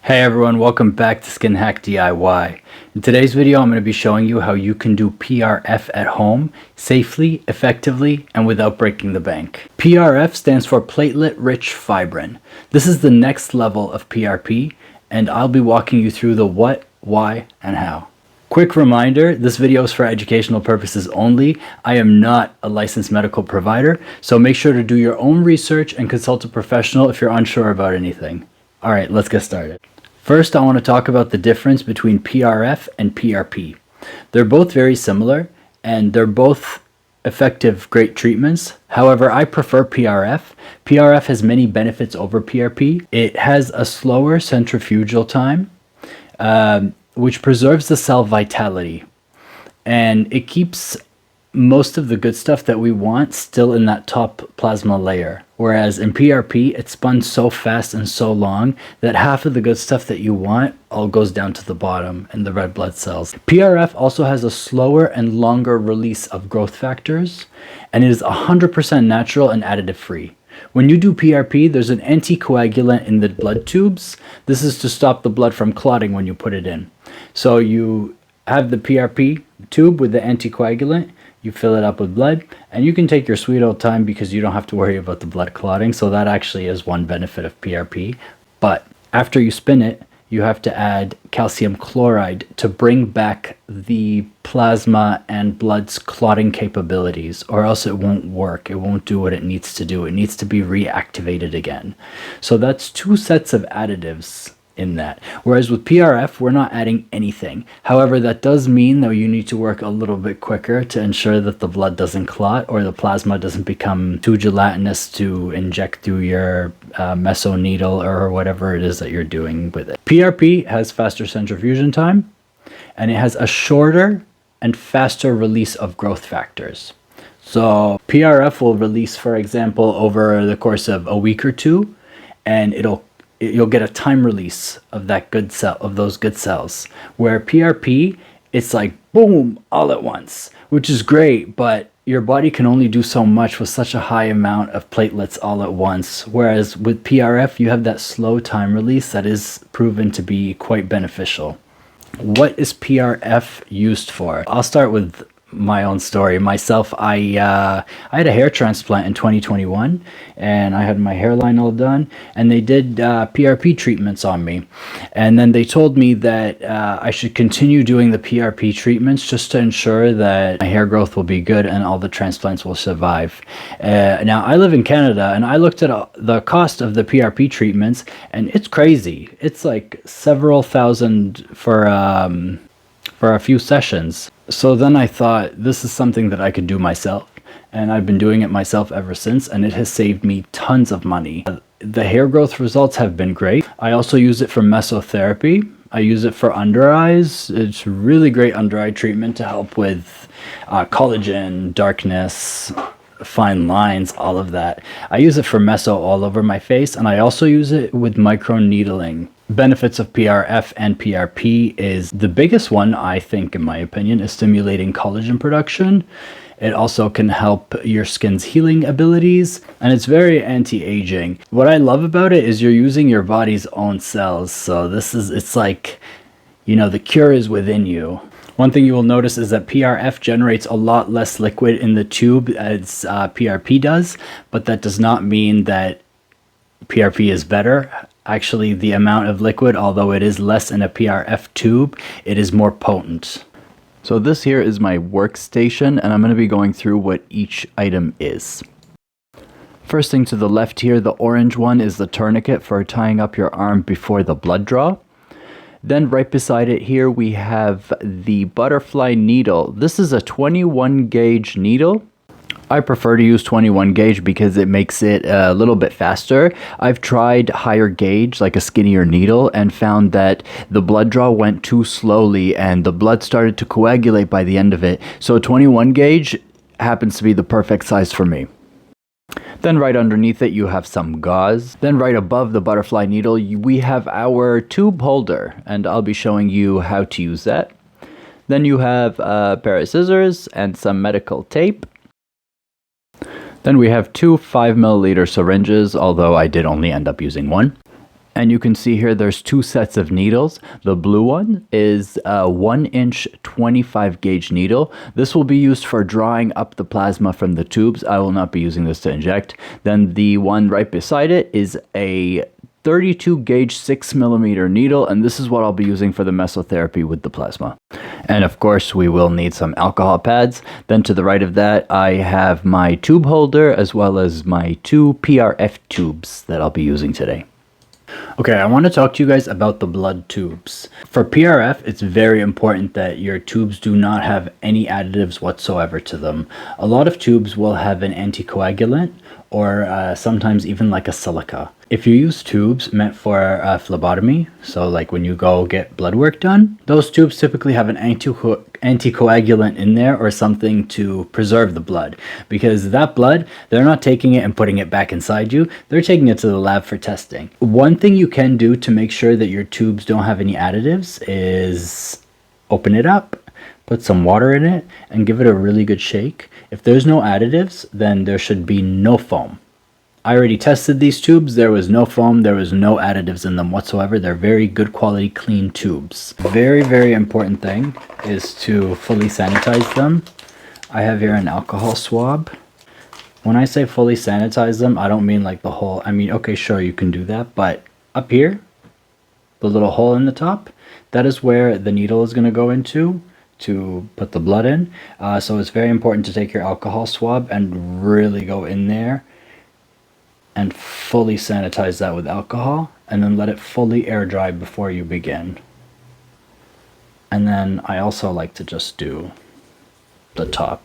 Hey everyone, welcome back to Skin Hack DIY. In today's video, I'm going to be showing you how you can do PRF at home safely, effectively, and without breaking the bank. PRF stands for platelet-rich fibrin. This is the next level of PRP, and I'll be walking you through the what, why, and how. Quick reminder, this video is for educational purposes only. I am not a licensed medical provider, so make sure to do your own research and consult a professional if you're unsure about anything. Alright, let's get started. First, I want to talk about the difference between PRF and PRP. They're both very similar, and they're both effective, great treatments. However, I prefer PRF. PRF has many benefits over PRP. It has a slower centrifugal time, which preserves the cell vitality, and it keeps most of the good stuff that we want still in that top plasma layer. Whereas in PRP, it spun so fast and so long that half of the good stuff that you want all goes down to the bottom in the red blood cells. PRF also has a slower and longer release of growth factors, and it is 100% natural and additive free. When you do PRP, there's an anticoagulant in the blood tubes. This is to stop the blood from clotting when you put it in. So you have the PRP tube with the anticoagulant, you fill it up with blood, and you can take your sweet old time because you don't have to worry about the blood clotting. So that actually is one benefit of PRP. But after you spin it, you have to add calcium chloride to bring back the plasma and blood's clotting capabilities, or else it won't work. It won't do what it needs to do. It needs to be reactivated again. So that's two sets of additives in that. Whereas with PRF, we're not adding anything. However, that does mean that you need to work a little bit quicker to ensure that the blood doesn't clot or the plasma doesn't become too gelatinous to inject through your meso needle or whatever it is that you're doing with it. PRP has faster centrifusion time, and it has a shorter and faster release of growth factors. So PRF will release, for example, over the course of a week or two, and you'll get a time release of that good cell, of those good cells. Where PRP, it's like boom, all at once, which is great, but your body can only do so much with such a high amount of platelets all at once. Whereas with PRF, you have that slow time release that is proven to be quite beneficial. What is PRF used for? I'll start with my own story. Myself, I had a hair transplant in 2021, and I had my hairline all done, and they did PRP treatments on me, and then they told me that I should continue doing the PRP treatments just to ensure that my hair growth will be good and all the transplants will survive. Now I live in Canada, and I looked at the cost of the PRP treatments, and it's crazy. It's like several thousand for a few sessions. So then I thought, this is something that I could do myself, and I've been doing it myself ever since, and it has saved me tons of money. The hair growth results have been great. I also use it for mesotherapy. I use it for under eyes. It's really great under eye treatment to help with collagen, darkness, fine lines, all of that. I use it for meso all over my face, and I also use it with micro needling. Benefits of PRF and PRP is the biggest one, I think, in my opinion, is stimulating collagen production. It also can help your skin's healing abilities, and it's very anti-aging. What I love about it is you're using your body's own cells. So it's like, you know, the cure is within you. One thing you will notice is that PRF generates a lot less liquid in the tube as PRP does, but that does not mean that PRP is better. Actually, the amount of liquid, although it is less in a PRF tube, it is more potent. So this here is my workstation, and I'm going to be going through what each item is. First thing to the left here, the orange one is the tourniquet for tying up your arm before the blood draw. Then right beside it here, we have the butterfly needle. This is a 21 gauge needle. I prefer to use 21 gauge because it makes it a little bit faster. I've tried higher gauge, like a skinnier needle, and found that the blood draw went too slowly and the blood started to coagulate by the end of it. So 21 gauge happens to be the perfect size for me. Then right underneath it, you have some gauze. Then right above the butterfly needle, we have our tube holder, and I'll be showing you how to use that. Then you have a pair of scissors and some medical tape. Then we have two 5 milliliter syringes, although I did only end up using one. And you can see here there's two sets of needles. The blue one is a 1-inch 25 gauge needle. This will be used for drawing up the plasma from the tubes. I will not be using this to inject. Then the one right beside it is a 32 gauge 6mm needle, and this is what I'll be using for the mesotherapy with the plasma. And of course we will need some alcohol pads. Then to the right of that I have my tube holder as well as my 2 PRF tubes that I'll be using today. Okay, I want to talk to you guys about the blood tubes. For PRF, it's very important that your tubes do not have any additives whatsoever to them. A lot of tubes will have an anticoagulant or sometimes even like a silica. If you use tubes meant for phlebotomy, so like when you go get blood work done, those tubes typically have an anticoagulant in there or something to preserve the blood, because that blood, they're not taking it and putting it back inside you, they're taking it to the lab for testing. One thing you can do to make sure that your tubes don't have any additives is open it up, put some water in it, and give it a really good shake. If there's no additives, then there should be no foam. I already tested these tubes. There was no foam, there was no additives in them whatsoever. They're very good quality, clean tubes. Very, very important thing is to fully sanitize them. I have here an alcohol swab. When I say fully sanitize them, I don't mean like the whole, I mean, okay, sure, you can do that, but up here, the little hole in the top, that is where the needle is going to go into to put the blood in. So it's very important to take your alcohol swab and really go in there and fully sanitize that with alcohol, and then let it fully air dry before you begin. And then I also like to just do the top,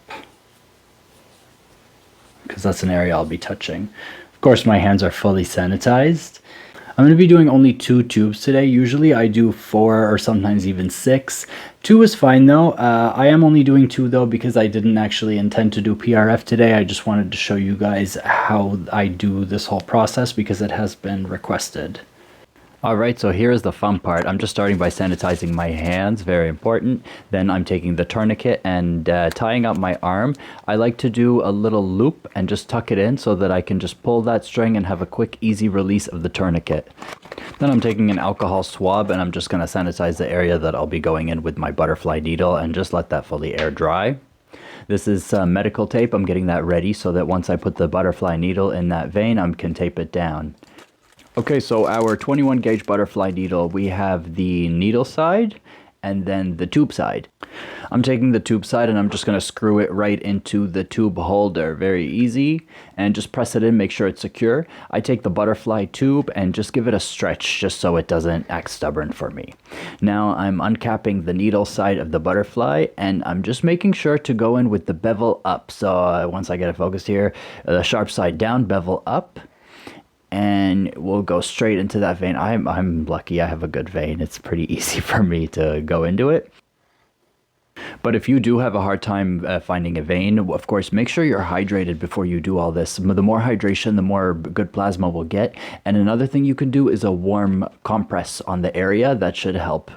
because that's an area I'll be touching. Of course, my hands are fully sanitized. I'm going to be doing only 2 tubes today. Usually I do 4 or sometimes even 6. 2 is fine though. I am only doing 2 though because I didn't actually intend to do PRF today. I just wanted to show you guys how I do this whole process because it has been requested. Alright, so here's the fun part. I'm just starting by sanitizing my hands, very important. Then I'm taking the tourniquet and tying up my arm. I like to do a little loop and just tuck it in so that I can just pull that string and have a quick, easy release of the tourniquet. Then I'm taking an alcohol swab and I'm just going to sanitize the area that I'll be going in with my butterfly needle and just let that fully air dry. This is medical tape. I'm getting that ready so that once I put the butterfly needle in that vein, I can tape it down. Okay, so our 21 gauge butterfly needle, we have the needle side and then the tube side. I'm taking the tube side and I'm just going to screw it right into the tube holder. Very easy. And just press it in, make sure it's secure. I take the butterfly tube and just give it a stretch just so it doesn't act stubborn for me. Now I'm uncapping the needle side of the butterfly and I'm just making sure to go in with the bevel up. So once I get it focused here, the sharp side down, bevel up. And we'll go straight into that vein. I'm lucky I have a good vein. It's pretty easy for me to go into it. But if you do have a hard time finding a vein, of course, make sure you're hydrated before you do all this. The more hydration, the more good plasma we'll get. And another thing you can do is a warm compress on the area. That should help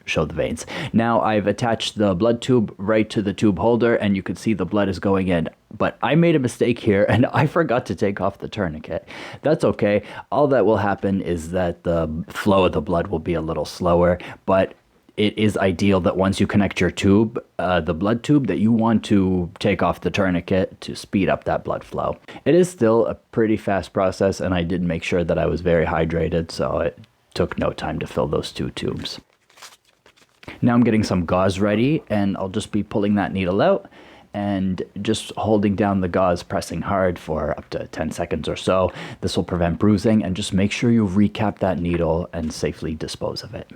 show the veins. Now I've attached the blood tube right to the tube holder and you can see the blood is going in. But I made a mistake here and I forgot to take off the tourniquet. That's okay. All that will happen is that the flow of the blood will be a little slower, but it is ideal that once you connect your tube, the blood tube, that you want to take off the tourniquet to speed up that blood flow. It is still a pretty fast process and I did make sure that I was very hydrated, so it took no time to fill those 2 tubes. Now I'm getting some gauze ready and I'll just be pulling that needle out and just holding down the gauze, pressing hard for up to 10 seconds or so. This will prevent bruising, and just make sure you recap that needle and safely dispose of it.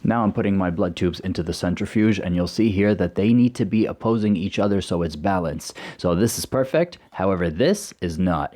Now I'm putting my blood tubes into the centrifuge and you'll see here that they need to be opposing each other so it's balanced. So this is perfect, however this is not.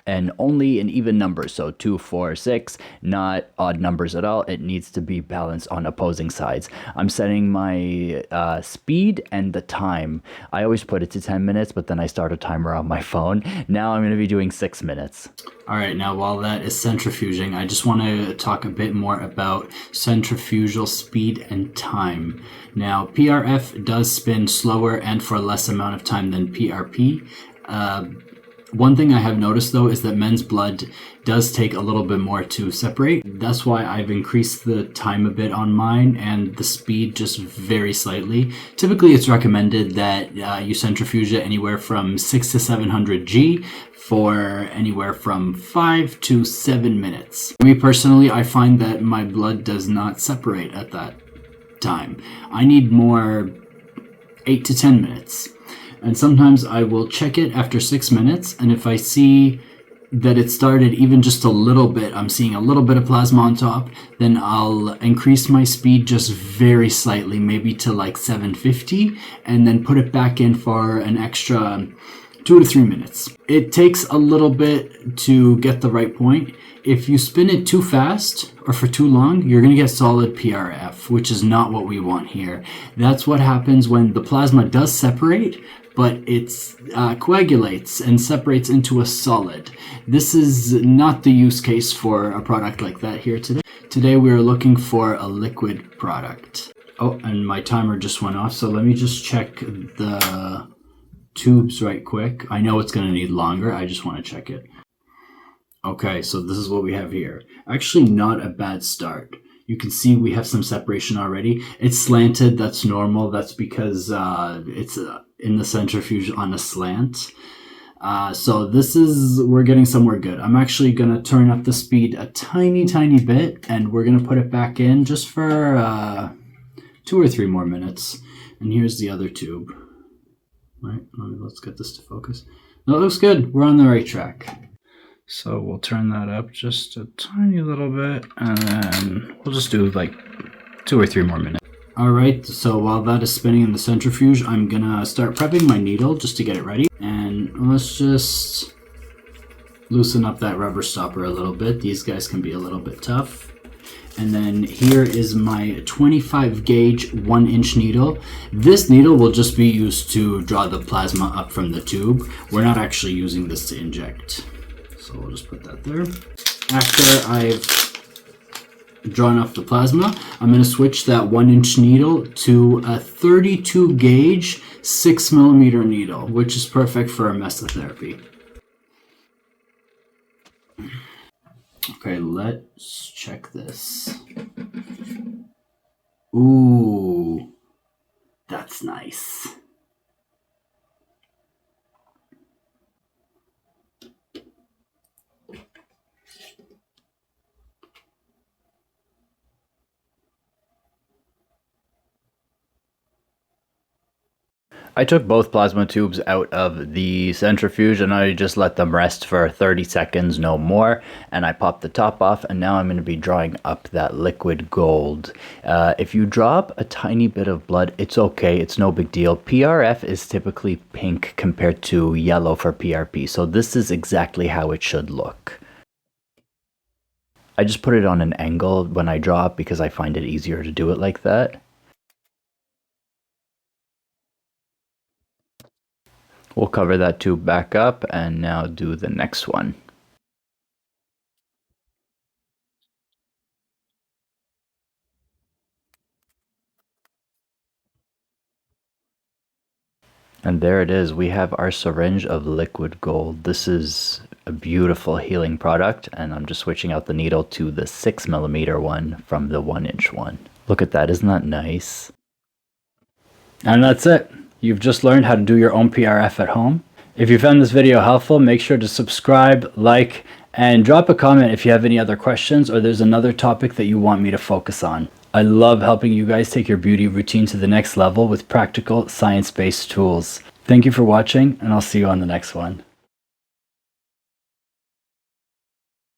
And only in even numbers, so 2, 4, 6, not odd numbers at all. It needs to be balanced on opposing sides. I'm setting my speed and the time. I always put it to 10 minutes, but then I start a timer on my phone. Now I'm going to be doing 6 minutes. All right, now while that is centrifuging, I just want to talk a bit more about centrifugal speed and time. Now, PRF does spin slower and for less amount of time than PRP. One thing I have noticed though is that men's blood does take a little bit more to separate. That's why I've increased the time a bit on mine and the speed just very slightly. Typically it's recommended that you centrifuge it anywhere from 6 to 700 G for anywhere from 5 to 7 minutes. For me personally, I find that my blood does not separate at that time. I need more 8 to 10 minutes. And sometimes I will check it after 6 minutes, and if I see that it started even just a little bit, I'm seeing a little bit of plasma on top, then I'll increase my speed just very slightly, maybe to like 750, and then put it back in for an extra 2 to 3 minutes. It takes a little bit to get the right point. If you spin it too fast or for too long, you're going to get solid PRF, which is not what we want here. That's what happens when the plasma does separate, but it coagulates and separates into a solid. This is not the use case for a product like that here today. Today we are looking for a liquid product. Oh, and my timer just went off, so let me just check the tubes right quick. I know it's going to need longer, I just want to check it. Okay, so this is what we have here. Actually not a bad start. You can see we have some separation already. It's slanted, that's normal. That's because it's in the centrifuge on a slant. So we're getting somewhere good. I'm actually gonna turn up the speed a tiny bit, and we're gonna put it back in just for 2 or 3 more minutes. And here's the other tube. Right, let's get this to focus. No, it looks good, we're on the right track. So we'll turn that up just a tiny little bit, and then we'll just do like 2 or 3 more minutes. Alright, so while that is spinning in the centrifuge, I'm gonna start prepping my needle just to get it ready. And let's just loosen up that rubber stopper a little bit. These guys can be a little bit tough. And then here is my 25 gauge 1-inch needle. This needle will just be used to draw the plasma up from the tube. We're not actually using this to inject. So we'll just put that there. After I've drawn off the plasma, I'm going to switch that 1-inch needle to a 32 gauge 6mm needle, which is perfect for mesotherapy. Okay, let's check this. Ooh, that's nice. I took both plasma tubes out of the centrifuge and I just let them rest for 30 seconds, no more, and I popped the top off, and now I'm going to be drawing up that liquid gold. If you drop a tiny bit of blood, it's okay, it's no big deal. PRF is typically pink compared to yellow for PRP, so this is exactly how it should look. I just put it on an angle when I draw it because I find it easier to do it like that. We'll cover that tube back up and now do the next one. And there it is. We have our syringe of liquid gold. This is a beautiful healing product, and I'm just switching out the needle to the 6mm one from the 1-inch one. Look at that, isn't that nice? And that's it. You've just learned how to do your own PRF at home. If you found this video helpful, make sure to subscribe, like, and drop a comment if you have any other questions or there's another topic that you want me to focus on. I love helping you guys take your beauty routine to the next level with practical, science-based tools. Thank you for watching, and I'll see you on the next one.